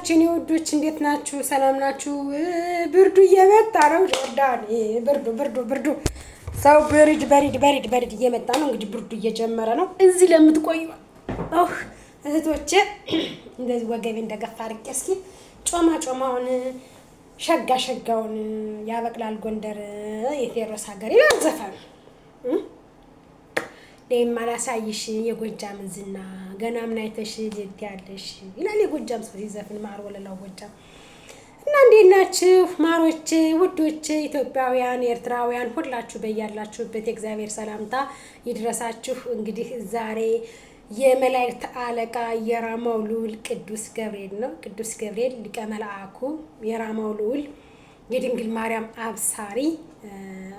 የኔ ውዶች እንዴት ናችሁ? ሰላም ናችሁ? ብርዱ እየመጣ ነው። ጆርዳን ብርዱ ሰው በሪድ እየመጣ ነው። እንግዲህ ብርዱ እየጀመረ ነው። እዚህ ለምትቆዩ እህቶቼ እንደዚህ ወገቤ እንደገፋ አድርጌ እስኪ ጮማውን ሸጋውን ያበቅላል ጎንደር የቴዎድሮስ ሀገር ይላል ዘፈኑ። ማላሳይሽ የጎጃም ዝና ገና ምን አይተሽ ልት ያለሽ ይላል የጎጃም ሰው ሲዘፍን ማር ወለላው ጎጃም። እና እንዴት ናችሁ ማሮቼ ውዶቼ ኢትዮጵያውያን ኤርትራውያን ሁላችሁ በያላችሁበት የእግዚአብሔር ሰላምታ ይድረሳችሁ። እንግዲህ ዛሬ የመላእክት አለቃ የራማው ልዑል ቅዱስ ገብርኤል ነው። ቅዱስ ገብርኤል ሊቀ መላእኩ የራማው ልዑል የድንግል ማርያም አብሳሪ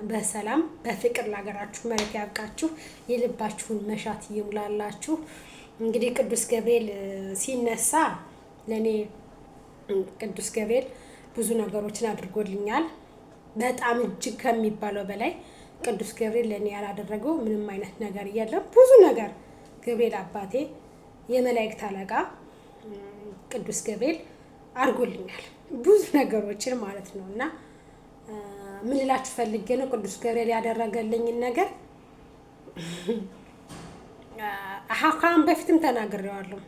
በሰላም በፍቅር ለሀገራችሁ መሬት ያብቃችሁ፣ የልባችሁን መሻት ይሙላላችሁ። እንግዲህ ቅዱስ ገብርኤል ሲነሳ ለኔ ቅዱስ ገብርኤል ብዙ ነገሮችን አድርጎልኛል። በጣም እጅግ ከሚባለው በላይ ቅዱስ ገብርኤል ለኔ ያላደረገው ምንም አይነት ነገር የለም። ብዙ ነገር ገብርኤል አባቴ የመላእክት አለቃ ቅዱስ ገብርኤል አድርጎልኛል፣ ብዙ ነገሮችን ማለት ነው። እና ምን ልላችሁ ፈልጌ ነው ቅዱስ ገብርኤል ያደረገልኝን ነገር ከአሁን በፊትም ተናግሬዋለሁ።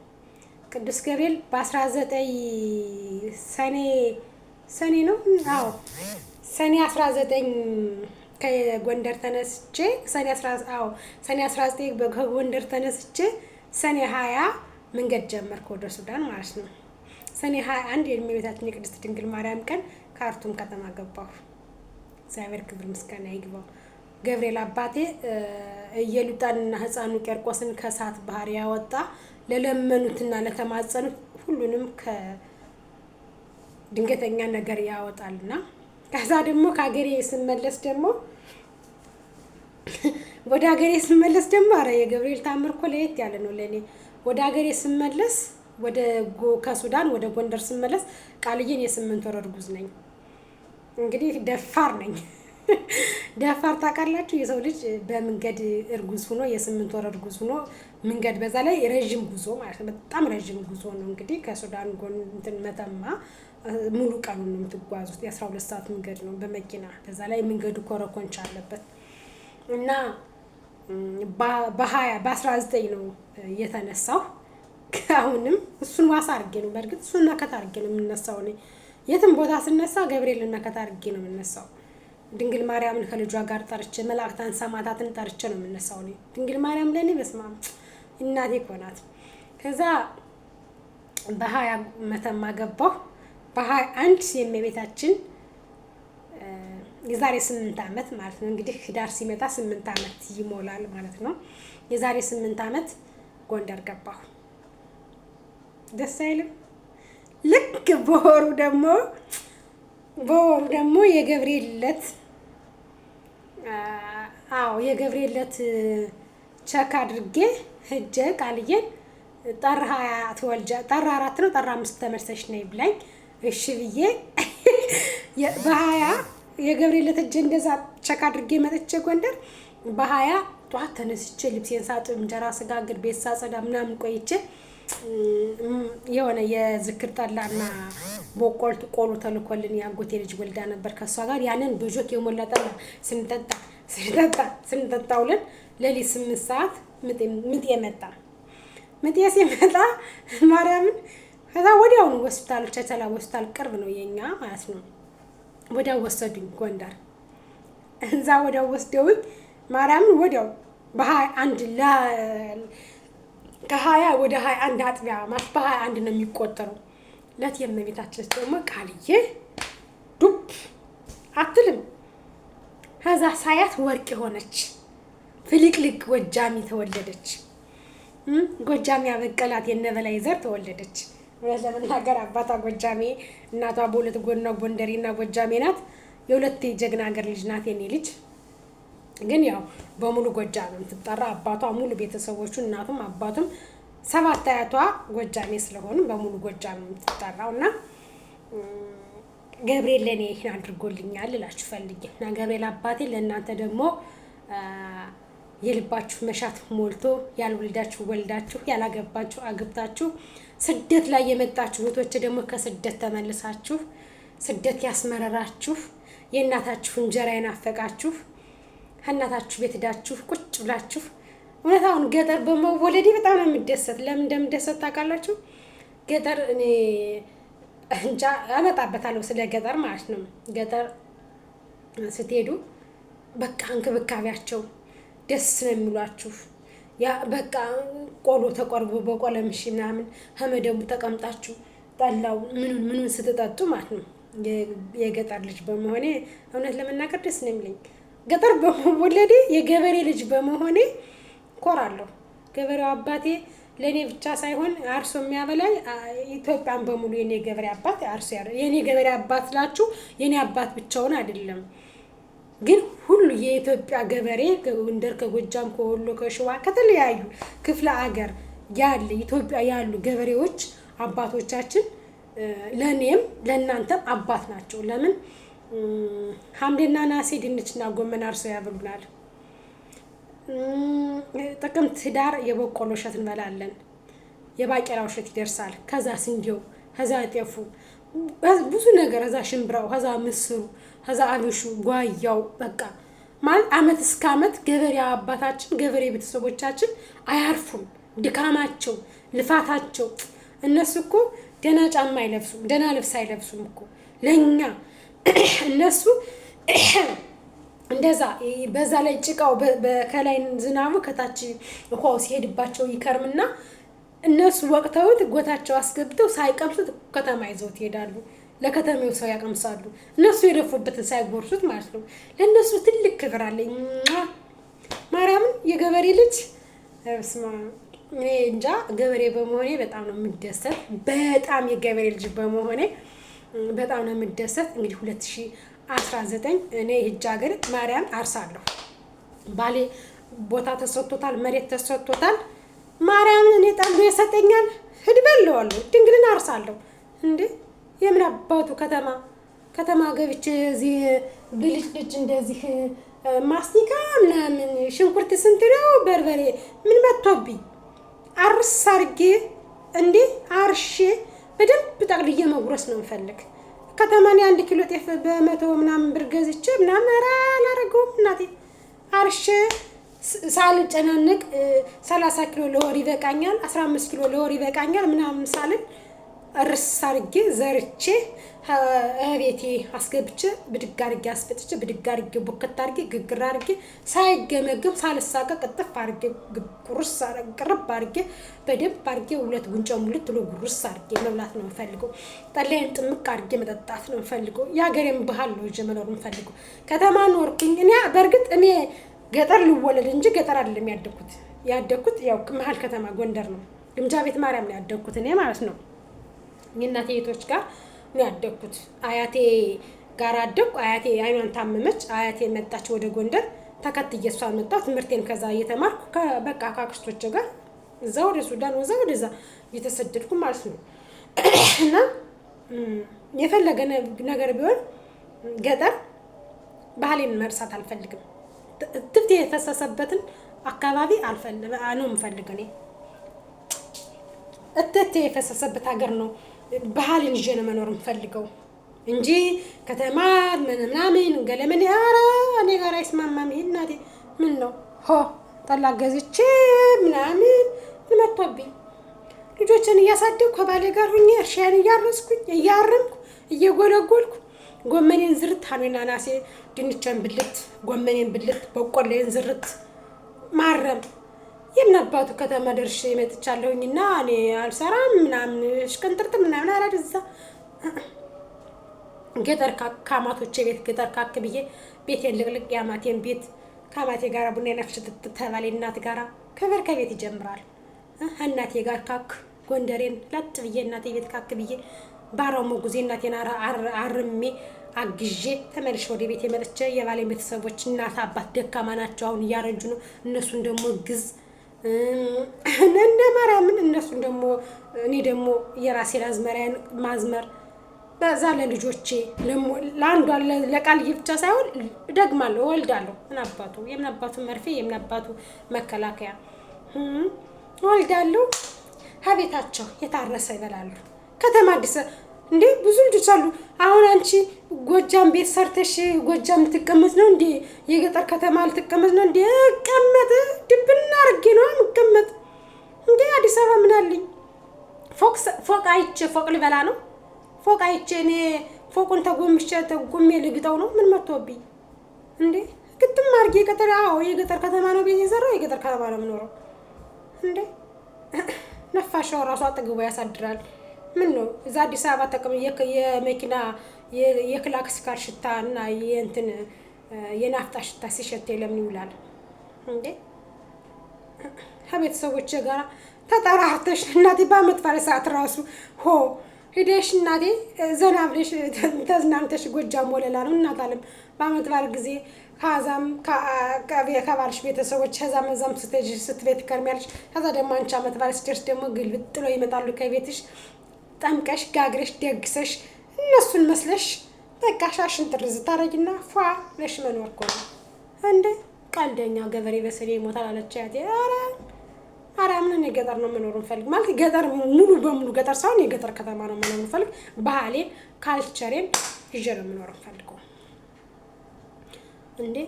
ቅዱስ ገብርኤል በ19 ሰኔ ነው። አዎ ሰኔ 19 ከጎንደር ተነስቼ ሰኔ 19 ከጎንደር ተነስቼ ሰኔ 20 መንገድ ጀመርኩ ወደ ሱዳን ማለት ነው። ሰኔ 21 የእመቤታችን የቅድስት ድንግል ማርያም ቀን ካርቱም ከተማ ገባሁ። እግዚአብሔር ክብር ምስጋና ይግባው። ገብርኤል አባቴ ኢየሉጣንና ሕፃኑ ቄርቆስን ከእሳት ባህር ያወጣ ለለመኑትና ለተማጸኑት ሁሉንም ከድንገተኛ ነገር ያወጣልና ከዛ ደግሞ ከሀገሬ ስመለስ ደግሞ አረ የገብርኤል ታምር እኮ ለየት ያለ ነው ለኔ። ወደ ሀገሬ ስመለስ ከሱዳን ወደ ጎንደር ስመለስ ቃልዬን የ8 ወር እርጉዝ ነኝ። እንግዲህ ደፋር ነኝ። ደፋር ታውቃላችሁ፣ የሰው ልጅ በመንገድ እርጉዝ ሆኖ የ8 ወር እርጉዝ ሆኖ መንገድ በዛ ላይ ረጅም ጉዞ ማለት ነው። በጣም ረጅም ጉዞ ነው። እንግዲህ ከሱዳን መተማ ሙሉ ቀኑን ነው የምትጓዙት። የ12 ሰዓት መንገድ ነው በመኪና። በዛ ላይ መንገዱ ኮረኮንቻ አለበት እና በ19 ነው የተነሳው። አሁንም እሱን ዋሳ አድርጌ ነው፣ በእርግጥ እሱን መከታ አድርጌ ነው የምነሳው። እኔ የትም ቦታ ስነሳ ገብርኤልን መከታ አድርጌ ነው የምነሳው። ድንግል ማርያምን ከልጇ ጋር ጠርቼ መላእክታን ሰማዕታትን ጠርቼ ነው የምነሳው። እኔ ድንግል ማርያም ለኔ በስመ አብ እናቴ እኮ ናት። ከዛ በ20 መተማ ገባሁ። በ21 የእመቤታችን የዛሬ 8 ዓመት ማለት ነው። እንግዲህ ህዳር ሲመጣ 8 ዓመት ይሞላል ማለት ነው። የዛሬ 8 ዓመት ጎንደር ገባሁ። ደስ አይልም? ልክ በወሩ ደግሞ የገብርኤል ዕለት ቸክ አድርጌ ሂጄ ቃልዬን ጥር 4 ነው ጥር 5 ተመርሰሽ ነይ ብላኝ እሺ ብዬ በ20 የገብርኤል ዕለት ሂጄ እንደዛ ቸክ አድርጌ መጥቼ ጎንደር በ20 ጧት ተነስቼ ልብሴን ሳጥብ እንጀራ ስጋግር ቤት ሳጸዳ ምናምን ቆይቼ የሆነ የዝክር ጠላና ቦቆልት ቆሎ ተልኮልን ያጎቴ ልጅ ወልዳ ነበር። ከሷ ጋር ያንን በጆክ የሞላ ጠላ ስንጠጣ ውለን ሌሊት 8 ሰዓት ምጤ መጣ። ምጤ ሲመጣ ማርያምን ከዛ ወዲያውኑ ሆስፒታል ቸቸላ ሆስፒታል ቅርብ ነው የኛ ማለት ነው። ወዲያው ወሰዱኝ ጎንደር። እዛ ወዲያው ወስደውኝ ማርያምን ወዲያው በ21 ከ20 ወደ 21 አጥቢያ ማለት በ21 ነው የሚቆጠረው። ለእመቤታችን ደግሞ ቃልዬ ዱብ አትልም። ከዛ ሳያት ወርቅ የሆነች ፍልቅልቅ ጎጃሚ ተወለደች። ጎጃሚ ያበቀላት የነበላይ ዘር ተወለደች። ለመናገር አባቷ ጎጃሜ እናቷ በሁለት ጎኗ ጎንደሬና ጎጃሜ ናት። የሁለት ጀግና ሀገር ልጅ ናት የኔ ልጅ። ግን ያው በሙሉ ጎጃም ነው የምትጠራ። አባቷ ሙሉ ቤተሰቦቹ እናቱም አባቱም 7 አያቷ ጎጃሜ ስለሆኑ በሙሉ ጎጃም ነው የምትጠራው። እና ገብርኤል ለኔ ይሄን አድርጎልኛል እላችሁ ፈልጌ እና ገብርኤል አባቴ ለእናንተ ደግሞ የልባችሁ መሻት ሞልቶ ያልወልዳችሁ ወልዳችሁ ያላገባችሁ አግብታችሁ ስደት ላይ የመጣችሁ እህቶች ደግሞ ከስደት ተመልሳችሁ ስደት ያስመረራችሁ የእናታችሁ እንጀራ የናፈቃችሁ እናታችሁ ቤት ሄዳችሁ ቁጭ ብላችሁ እውነት አሁን ገጠር በመወለዴ በጣም ነው የምደሰት። ለምን እንደምደሰት ታውቃላችሁ? ገጠር እኔ እንጃ አመጣበታለሁ ስለ ገጠር ማለት ነው። ገጠር ስትሄዱ በቃ እንክብካቤያቸው ደስ ነው የሚሏችሁ። ያ በቃ ቆሎ ተቆርቦ በቆለምሽ ምናምን ሀመደሙ ተቀምጣችሁ ጠላው ምኑን ስትጠጡ ማለት ነው። የገጠር ልጅ በመሆኔ እውነት ለመናገር ደስ ነው የሚለኝ። ገጠር በመወለዴ የገበሬ ልጅ በመሆኔ ኮራለሁ። ገበሬው አባቴ ለኔ ብቻ ሳይሆን አርሶ የሚያበላኝ ኢትዮጵያን በሙሉ የኔ ገበሬ አባት አርሶ የኔ ገበሬ አባት ላችሁ የኔ አባት ብቻውን አይደለም፣ ግን ሁሉ የኢትዮጵያ ገበሬ ከጎንደር፣ ከጎጃም፣ ከወሎ፣ ከሸዋ ከተለያዩ ክፍለ ሀገር ያለ ኢትዮጵያ ያሉ ገበሬዎች አባቶቻችን ለኔም ለእናንተም አባት ናቸው። ለምን ሐምሌና ነሐሴ ድንችና ጎመን አርሰው ያበሉናል። ጥቅምት ህዳር የበቆሎ እሸት እንበላለን። የባቄላው እሸት ይደርሳል። ከዛ ስንዴው፣ ከዛ ጤፉ፣ ብዙ ነገር፣ ከዛ ሽምብራው፣ ከዛ ምስሩ፣ ከዛ አብሹ፣ ጓያው በቃ ማለት አመት እስከ አመት ገበሬ አባታችን ገበሬ ቤተሰቦቻችን አያርፉም። ድካማቸው፣ ልፋታቸው እነሱ እኮ ደህና ጫማ አይለብሱም፣ ደህና ልብስ አይለብሱም እኮ ለኛ እነሱ እንደዛ በዛ ላይ ጭቃው በከላይ ዝናቡ ከታች ውሃው ሲሄድባቸው ይከርምና እነሱ ወቅተውት ጎታቸው አስገብተው ሳይቀምሱት ከተማ ይዘውት ይሄዳሉ። ለከተማው ሰው ያቀምሳሉ። እነሱ የደፉበትን ሳይጎርሱት ማለት ነው። ለነሱ ትልቅ ክብር አለኝ። ማርያምን የገበሬ ልጅ እስማ እኔ እንጃ ገበሬ በመሆኔ በጣም ነው የምደሰት። በጣም የገበሬ ልጅ በመሆኔ በጣም ነው የምደሰት። እንግዲህ 2019 እኔ ሂጅ ሀገር ማርያም አርሳለሁ። ባሌ ቦታ ተሰጥቶታል፣ መሬት ተሰጥቶታል። ማርያምን እኔ ጠልዶ ይሰጠኛል። ህድበለዋለሁ፣ ድንግልን አርሳለሁ። እንዴ የምን አባቱ ከተማ ገብቼ እዚህ ብልጭ ልጅ እንደዚህ ማስቲካ ምናምን ሽንኩርት ስንት ነው በርበሬ ምን መጥቶብኝ አርስ አርጌ እንዴ አርሼ በደንብ ጠቅልዬ መጉረስ ነው የምፈልግ። ከተማን 1 ኪሎ ጤፍ በ100 ምናምን ብር ገዝቼ ምናምን አላረገውም እናቴ አርሼ ሳልጨናነቅ 30 ኪሎ ለወር ይበቃኛል፣ 15 ኪሎ ለወር ይበቃኛል ምናምን ሳልን እርስ አርጌ ዘርቼ ቤቴ አስገብቼ ብድግ አርጌ አስፈጥቼ ብድግ አርጌ ቦከት አርጌ ግግር አርጌ ሳይገመግም ሳልሳቀቅ ቅጥፍ አርጌ ጉርስ ቅርብ አርጌ በደንብ አርጌ 2 ጉንጫ ሙልት ብሎ ጉርስ አርጌ መብላት ነው የምፈልገው። ጠላዬን ጥምቅ አርጌ መጠጣት ነው የምፈልገው። የሀገሬን ባህል ነው መኖር የምፈልገው። ከተማ ኖርኩኝ እኔ በእርግጥ እኔ ገጠር ልወለድ እንጂ ገጠር አይደለም ያደኩት ያው መሀል ከተማ ጎንደር ነው። ግምጃ ቤት ማርያም ነው ያደኩት እኔ ማለት ነው። የእናቴ ቤቶች ጋር ነው ያደኩት። አያቴ ጋር አደኩ። አያቴ አይኗን ታመመች። አያቴ መጣች ወደ ጎንደር፣ ተከትዬ እሷን መጣሁ። ትምህርቴን ከዛ እየተማርኩ በቃ ከአክስቶቼ ጋር እዛ ወደ ሱዳን ወዛ ወደዛ እየተሰደድኩ ማለት ነው። እና የፈለገ ነገር ቢሆን ገጠር ባህሌን መርሳት አልፈልግም። ትብት የፈሰሰበትን አካባቢ ነው የምፈልገው እኔ። እትብት የፈሰሰበት ሀገር ነው ባህልን ይዤ ነው መኖር የምፈልገው እንጂ ከተማ ምናምን ገለመኔ ኧረ እኔ ጋር አይስማማም። ይሄ እናቴ ምን ነው ጠላ ገዝቼ ምናምን መጥቶብኝ ልጆችን እያሳደግኩ ከባሌ ጋር ሁኜ እርሻዬን እያረስኩኝ እያረምኩ እየጎለጎልኩ ጎመኔን ዝርት ሀኔና ናሴ ድንቼን ብልት ጎመኔን ብልት በቆሎዬን ዝርት ማረም የምናባቱ ከተማ ደርሼ መጥቻለሁኝና እኔ አልሰራም ምናምን ሽቅንጥርጥ ምናምን አላደዛ ገጠር ካማቶቼ ቤት ገጠር ካክ ብዬ ቤቴን ልቅልቅ ያማቴን ቤት ካማቴ ጋር ቡና ነፍስ ተባለ እናት ጋር ከበር ከቤት ይጀምራል። እናቴ ጋር ካክ ጎንደሬን ለጥ ብዬ እናቴ ቤት ካክ ብዬ ባራው መጉዜ እናቴን አርሜ አግዤ ተመልሼ ወደ ቤት የመጥቼ የባሌ ቤተሰቦች እናት አባት ደካማ ናቸው፣ አሁን እያረጁ ነው። እነሱን ደግሞ ግዝ እንደ ማርያምን እነሱን ደግሞ እኔ ደግሞ የራሴን አዝመሪያን ማዝመር በዛ ለልጆቼ ለአንዷ ለቃልዬ ብቻ ሳይሆን ደግማለሁ እወልዳለሁ። የምን አባቱ መርፌ የምን አባቱ መከላከያ እወልዳለሁ። ከቤታቸው የታረሰ ይበላሉ። ከተማ አዲስ እንዴ ብዙ ልጆች አሉ። አሁን አንቺ ጎጃም ቤት ሰርተሽ ጎጃም ልትቀመጥ ነው እንዴ? የገጠር ከተማ ልትቀመጥ ነው እንዴ? ቀመጥ ድብና አድርጌ ነው የምቀመጥ እንዴ? አዲስ አበባ ምን አለኝ? ፎቅ አይቼ ፎቅ ልበላ ነው? ፎቅ አይቼ እኔ ፎቁን ተጎሜ ልግጠው ነው? ምን መጥቶብኝ እንዴ? ግጥም አድርጌ የገጠር የገጠር ከተማ ነው ቤት የሰራው የገጠር ከተማ ነው የምኖረው እንዴ? ነፋሻው ራሱ አጠግቦ ያሳድራል። ምን ነው እዛ አዲስ አበባ ተቀም የመኪና የክላክስ ካር ሽታ እና የእንትን የናፍጣ ሽታ ሲሸት ለምን ይውላል እንዴ? ከቤተሰቦቼ ጋር ተጠራርተሽ እናቴ በዓመት በዓል ሰዓት ራሱ ሄደሽ እናቴ ዘና ብለሽ ተዝናንተሽ ጎጃም ወለላ ነው እናት አለም በዓመት በዓል ጊዜ ከዛም ከባልሽ ቤተሰቦች ከዛም እዛም ስትቤት ከርሚያለሽ። ከዛ ደግሞ አንቺ ዓመት በዓል ሲደርስ ደግሞ ግልብጥ ጥሎ ይመጣሉ ከቤትሽ ጠምቀሽ ጋግረሽ ደግሰሽ እነሱን መስለሽ በቃ ሻሽን ጥርዝ ታረጊና ፏ ለሽ መኖር እኮ ነው እንዴ? ቀልደኛ ገበሬ በሰኔ ይሞታል አለች አያቴ። ኧረ ምን የገጠር ነው መኖር እንፈልግ ማለት ገጠር ሙሉ በሙሉ ገጠር ሳይሆን የገጠር ከተማ ነው መኖር እንፈልግ። ባህሌን ካልቸሬን ይዤ ነው መኖር እንፈልገው እንዴ?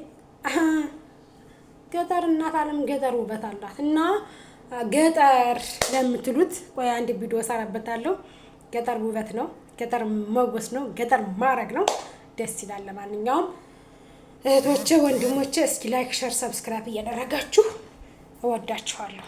ገጠር እናት አለም ገጠር ውበት አላት እና ገጠር ለምትሉት ቆይ አንድ ቪዲዮ ሰራበታለሁ። ገጠር ውበት ነው፣ ገጠር መወስ ነው፣ ገጠር ማረግ ነው። ደስ ይላል። ለማንኛውም እህቶቼ ወንድሞቼ እስኪ ላይክ ሼር ሰብስክራይብ እያደረጋችሁ እወዳችኋለሁ።